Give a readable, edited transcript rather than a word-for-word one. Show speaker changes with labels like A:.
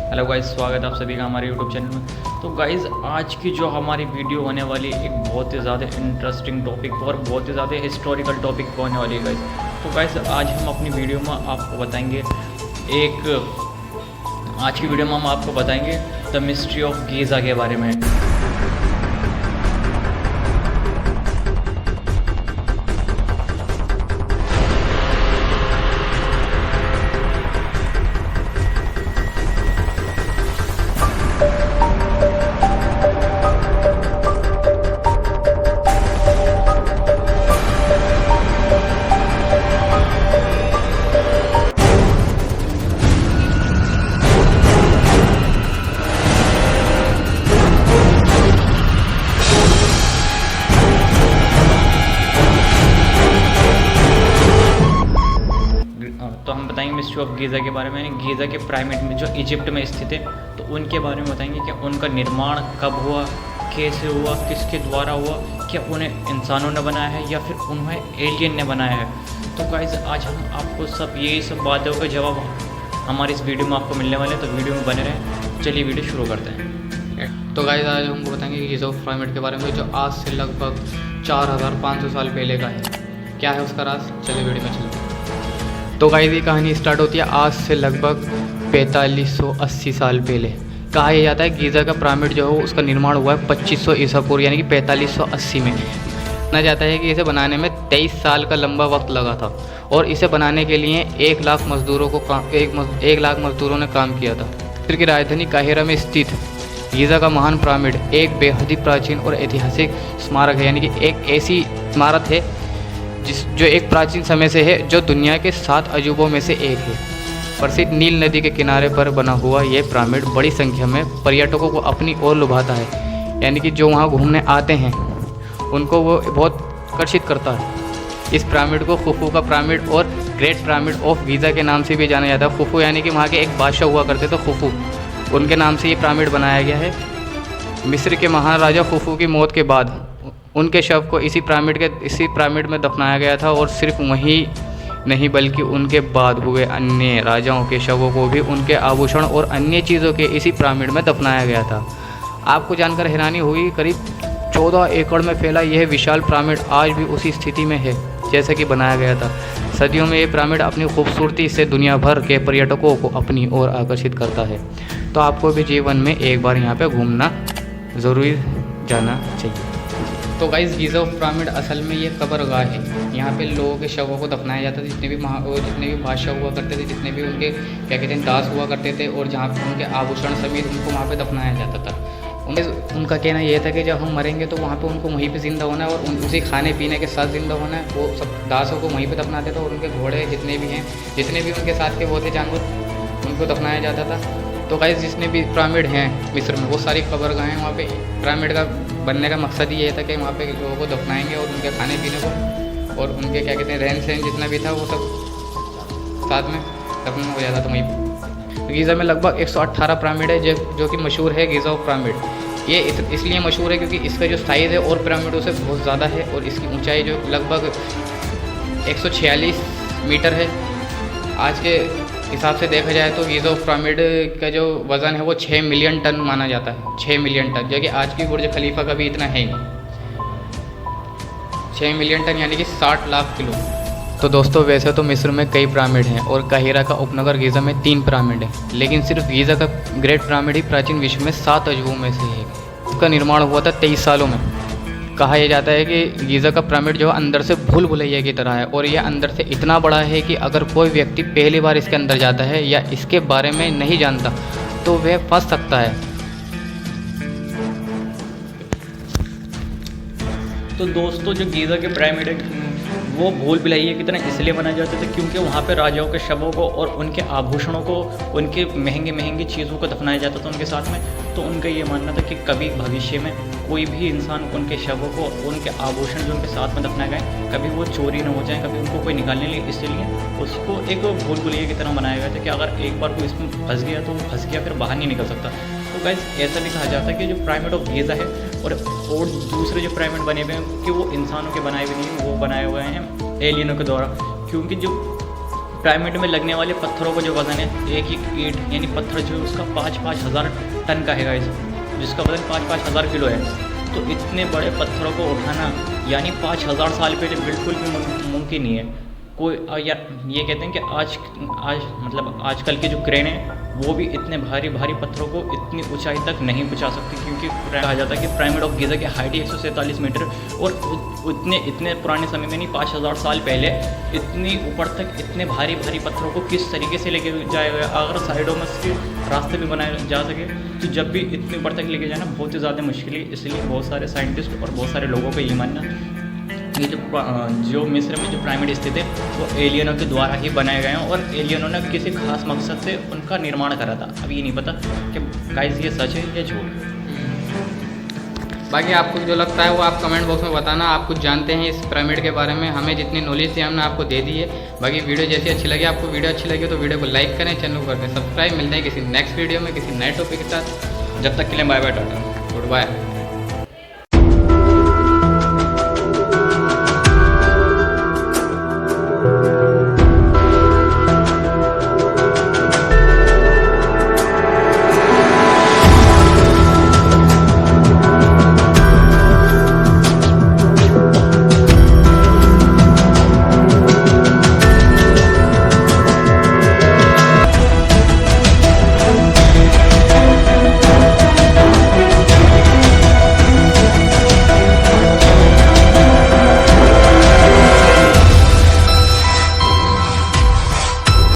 A: Hello guys, स्वागत है आप सभी का हमारे यूट्यूब चैनल में। तो गाइस, आज की जो हमारी वीडियो होने वाली है एक बहुत ही ज़्यादा इंटरेस्टिंग टॉपिक और बहुत ही ज़्यादा हिस्टोरिकल टॉपिक पर होने वाली है गाइस। तो गाइस, आज हम अपनी वीडियो में आपको बताएंगे आज की वीडियो में हम आपको बताएंगे द मिस्ट्री ऑफ गीज़ा के बारे में। तो हम बताएंगे मिस्ट्री ऑफ गीज़ा के बारे में। गीज़ा के पिरामिड में जो इजिप्ट में स्थित है, तो उनके बारे में बताएंगे कि उनका निर्माण कब हुआ, कैसे हुआ, किसके द्वारा हुआ, क्या उन्हें इंसानों ने बनाया है या फिर उन्हें एलियन ने बनाया है। तो गाइस, आज हम आपको यही सब बातों का जवाब हमारी इस वीडियो में आपको मिलने वाले हैं, तो वीडियो में बने रहें। चलिए वीडियो शुरू करते हैं। तो गाइस, आज हमको बताएंगे कि गीज़ा पिरामिड के बारे में, जो आज से लगभग 4500 साल पहले का है। क्या है उसका राज, चलिए वीडियो में चलते हैं। तो गाइस, ये कहानी स्टार्ट होती है आज से लगभग 4580 साल पहले। कहा यह जाता है गीज़ा का पिरामिड जो है उसका निर्माण हुआ है 2500 ईसा पूर्व यानी कि 4580 में। माना जाता है कि इसे बनाने में 23 साल का लंबा वक्त लगा था और इसे बनाने के लिए 1 लाख मजदूरों ने काम किया था। मिस्र की राजधानी काहिरा में स्थित गीज़ा का महान पिरामिड एक बेहद ही प्राचीन और ऐतिहासिक स्मारक है, यानी कि एक ऐसी इमारत है जो एक प्राचीन समय से है, जो दुनिया के 7 अजूबों में से एक है। प्रसिद्ध नील नदी के किनारे पर बना हुआ यह पिरामिड बड़ी संख्या में पर्यटकों को अपनी ओर लुभाता है, यानी कि जो वहाँ घूमने आते हैं उनको वो बहुत आकर्षित करता है। इस पिरामिड को खुफू का पिरामिड और ग्रेट पिरामिड ऑफ गीज़ा के नाम से भी जाना जाता है। खुफू यानी कि वहाँ के एक बादशाह हुआ करते थे, खुफू, उनके नाम से ये पिरामिड बनाया गया है। मिस्र के महान राजा खुफू की मौत के बाद उनके शव को इसी पिरामिड में दफनाया गया था, और सिर्फ वही नहीं बल्कि उनके बाद हुए अन्य राजाओं के शवों को भी उनके आभूषण और अन्य चीज़ों के इसी पिरामिड में दफनाया गया था। आपको जानकर हैरानी होगी, करीब 14 एकड़ में फैला यह विशाल पिरामिड आज भी उसी स्थिति में है जैसे कि बनाया गया था। सदियों में ये पिरामिड अपनी खूबसूरती से दुनिया भर के पर्यटकों को अपनी ओर आकर्षित करता है। तो आपको भी जीवन में एक बार यहाँ पर घूमना ज़रूर जाना चाहिए। तो गाइस, गीज़ा पिरामिड असल में ये कब्रगाह है। यहाँ पे लोगों के शवों को दफनाया जाता था, जितने भी बादशाह हुआ करते थे, जितने भी उनके क्या कहते हैं दास हुआ करते थे, और जहाँ पे उनके आभूषण समेत उनको वहाँ पे दफनाया जाता था। उनका कहना ये था कि जब हम मरेंगे तो वहाँ पे उनको वहीं पे ज़िंदा होना है और उसी खाने पीने के साथ ज़िंदा होना है। वो सब दासों को वहीं पर दफनाते थे और उनके घोड़े जितने भी उनके साथ के वो थे जानवर, उनको दफनाया जाता था। तो गाइस, जितने भी पिरामिड हैं मिस्र में वो सारी कब्रगाह हैं। वहाँ पे पिरामिड का बनने का मकसद ही ये था कि वहाँ पे लोगों को दफनाएंगे और उनके खाने पीने को और उनके क्या कहते हैं रहन सहन जितना भी था वो सब साथ में दफन हो जाता था वहीं पर। गीज़ा में लगभग 118 पिरामिड है जो कि मशहूर है गीज़ा पिरामिड। ये इसलिए मशहूर है क्योंकि इसका जो साइज़ है और पिरामिडों से बहुत ज़्यादा है, और इसकी ऊँचाई जो लगभग 146 मीटर है। आज के हिसाब से देखा जाए तो गीज़ा पिरामिड का जो वज़न है वो 6 मिलियन टन माना जाता है। 6 मिलियन टन, जो कि आज की बुर्ज खलीफा का भी इतना है ही। 6 मिलियन टन यानी कि 60 लाख किलो। तो दोस्तों, वैसे तो मिस्र में कई पिरामिड हैं और काहिरा का उपनगर गीज़ा में 3 पिरामिड हैं, लेकिन सिर्फ गीज़ा का ग्रेट पिरामिड ही प्राचीन विश्व में 7 अजूबों में से है। इसका निर्माण हुआ था 23 सालों में। कहा यह जाता है कि गीज़ा का पिरामिड जो अंदर से भूल भुलैया की तरह है, और यह अंदर से इतना बड़ा है कि अगर कोई व्यक्ति पहली बार इसके अंदर जाता है या इसके बारे में नहीं जानता तो वह फंस सकता है। तो दोस्तों, जो गीज़ा के पिरामिड है वो भूल भुलैया की तरह इसलिए बनाए जाते थे क्योंकि वहाँ पे राजाओं के शवों को और उनके आभूषणों को, उनके महंगी चीज़ों को दफनाया जाता था उनके साथ में। तो उनका ये मानना था कि कभी भविष्य में कोई भी इंसान उनके शवों को, उनके आभूषण जो उनके साथ में दफनाए गए, कभी वो चोरी न हो जाए, कभी उनको कोई निकालने लगे। इसलिए उसको एक भूल भुलैया की तरह बनाया गया था कि अगर एक बार कोई इसमें फंस गया तो वो फंस गया, फिर बाहर नहीं निकल सकता। तो गाइस, ऐसा भी कहा जाता है कि जो पिरामिड ऑफ गीज़ा है और दूसरे जो पिरामिड बने हुए हैं कि वो इंसानों के बनाए हुए नहीं, वो बनाए हुए हैं एलियनों के द्वारा, क्योंकि जो पिरामिड में लगने वाले पत्थरों का जो वज़न है, एक एक ईंट यानी पत्थर जो है उसका 5-5 हज़ार टन का है गाइस, जिसका वज़न 5-5 हज़ार किलो है। तो इतने बड़े पत्थरों को उठाना यानी 5000 साल पहले बिल्कुल भी मुमकिन नहीं है। कोई या ये कहते हैं कि आज मतलब आजकल के जो क्रेन है वो भी इतने भारी भारी पत्थरों को इतनी ऊंचाई तक नहीं पहुंचा सकती, क्योंकि कहा जाता है कि पिरामिड ऑफ गीज़ा की हाइट ही 147 मीटर और इतने पुराने समय में नहीं, 5000 साल पहले इतनी ऊपर तक इतने भारी भारी पत्थरों को किस तरीके से लेके जाया गया। अगर साइडों में इसके रास्ते भी बनाए जा सके तो जब भी इतने ऊपर तक लेके जाना बहुत ही ज़्यादा मुश्किल है। इसलिए बहुत सारे साइंटिस्ट और बहुत सारे लोगों को ये मानना ये जो मिस्र में जो पिरामिड स्थित है वो एलियनों के द्वारा ही बनाए गए हैं और एलियनों ने किसी खास मकसद से उनका निर्माण करा था। अब ये नहीं पता कि गाइस ये सच है या झूठ।
B: बाकी आपको जो लगता है वो आप कमेंट बॉक्स में बताना। आप कुछ जानते हैं इस पिरामिड के बारे में, हमें जितनी नॉलेज थी हमने आपको दे दी है। बाकी वीडियो जैसी अच्छी लगी, आपको वीडियो अच्छी लगी तो वीडियो को लाइक करें, चैनल को करें सब्सक्राइब। मिलते हैं किसी नेक्स्ट वीडियो में किसी नए टॉपिक के साथ। जब तक के लिए bye bye, tata, good bye.